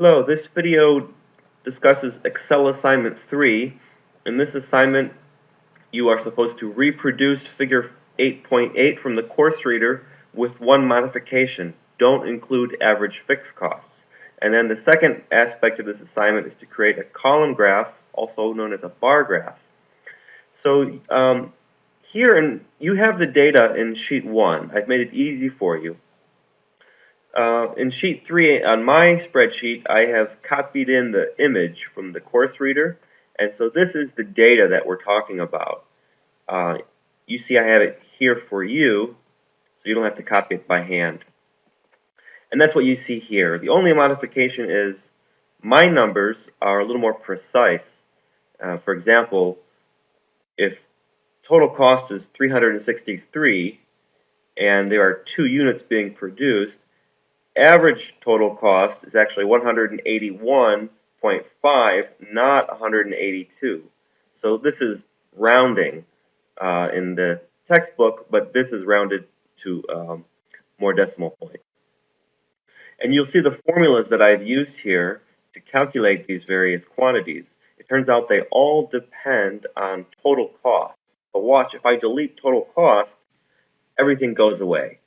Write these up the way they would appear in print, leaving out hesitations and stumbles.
Hello, this video discusses Excel Assignment 3. In this assignment, you are supposed to reproduce figure 8.8 from the course reader with one modification. Don't include average fixed costs. And then the second aspect of this assignment is to create a column graph, also known as a bar graph. So you have the data in sheet 1. I've made it easy for you. In sheet 3 on my spreadsheet, I have copied in the image from the course reader, and so this is the data that we're talking about. You see I have it here for you, so you don't have to copy it by hand. And that's what you see here. The only modification is my numbers are a little more precise. For example, if total cost is 363 and there are 2 units being produced, average total cost is actually 181.5, not 182. So this is rounding in the textbook, but this is rounded to more decimal points. And you'll see the formulas that I've used here to calculate these various quantities. It turns out they all depend on total cost. But watch, if I delete total cost, everything goes away.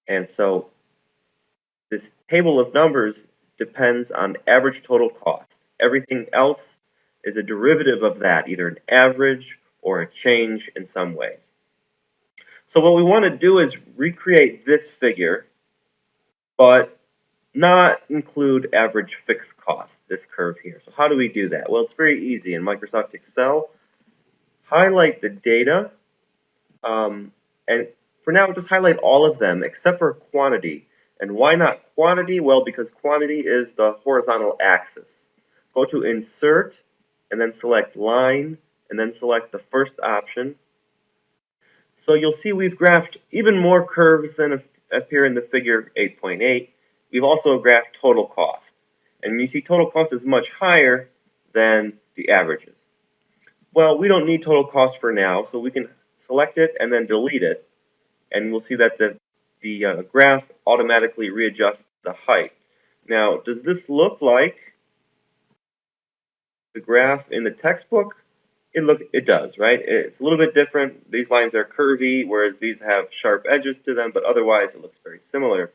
And so this table of numbers depends on average total cost. Everything else is a derivative of that, either an average or a change in some ways. So what we want to do is recreate this figure, but not include average fixed cost, this curve here. So how do we do that? Well, it's very easy. In Microsoft Excel, highlight the data, and for now, just highlight all of them except for quantity. And why not quantity? Well, because quantity is the horizontal axis. Go to Insert, and then select Line, and then select the first option. So you'll see we've graphed even more curves than appear in the figure 8.8. We've also graphed total cost. And you see total cost is much higher than the averages. Well, we don't need total cost for now, so we can select it and then delete it. And we'll see that the graph automatically readjusts the height. Now, does this look like the graph in the textbook? It does, right? It's a little bit different. These lines are curvy, whereas these have sharp edges to them, but otherwise it looks very similar.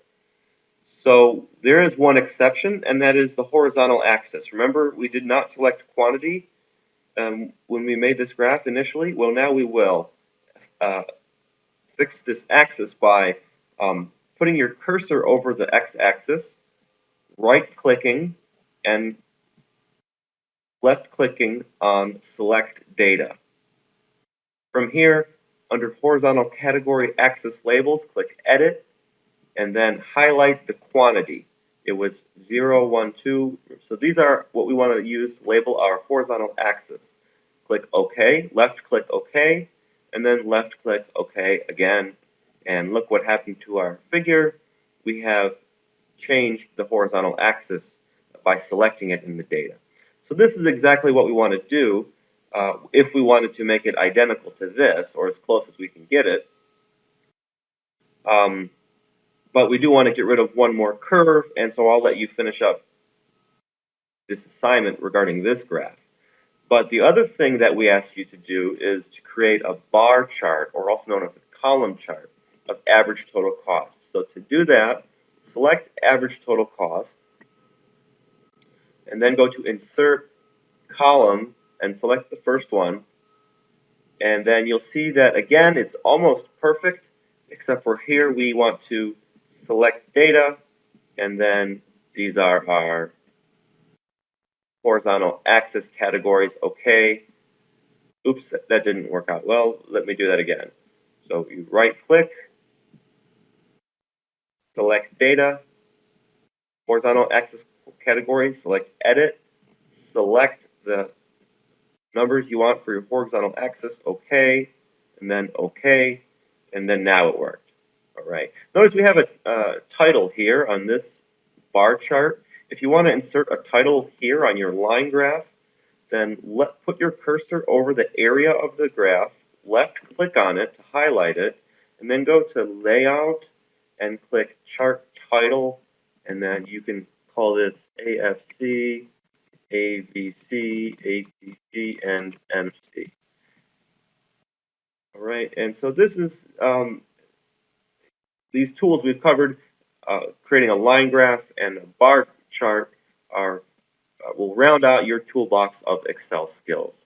So there is one exception, and that is the horizontal axis. Remember, we did not select quantity when we made this graph initially. Well, now we will fix this axis by putting your cursor over the x-axis, right-clicking, and left-clicking on Select Data. From here, under Horizontal Category Axis Labels, click Edit, and then highlight the quantity. It was 0, 1, 2. So these are what we want to use to label our horizontal axis. Click OK, left-click OK, and then left-click OK again. And look what happened to our figure. We have changed the horizontal axis by selecting it in the data. So this is exactly what we want to do if we wanted to make it identical to this, or as close as we can get it. But we do want to get rid of one more curve, and so I'll let you finish up this assignment regarding this graph. But the other thing that we asked you to do is to create a bar chart, or also known as a column chart, of average total cost. So to do that, select average total cost, and then go to Insert, Column, and select the first one. And then you'll see that, again, it's almost perfect, except for here we want to select data, and then these are our horizontal axis categories. OK. Oops, that didn't work out well. Let me do that again. So you right-click, select data, horizontal axis categories, select edit, select the numbers you want for your horizontal axis, OK, and then OK, and then now it worked. All right. Notice we have a title here on this bar chart. If you want to insert a title here on your line graph, then put your cursor over the area of the graph, left-click on it to highlight it, and then go to Layout and click Chart Title, and then you can call this AFC, AVC, ATC, and MC. All right, and so this is these tools we've covered. Creating a line graph and a bar chart will round out your toolbox of Excel skills.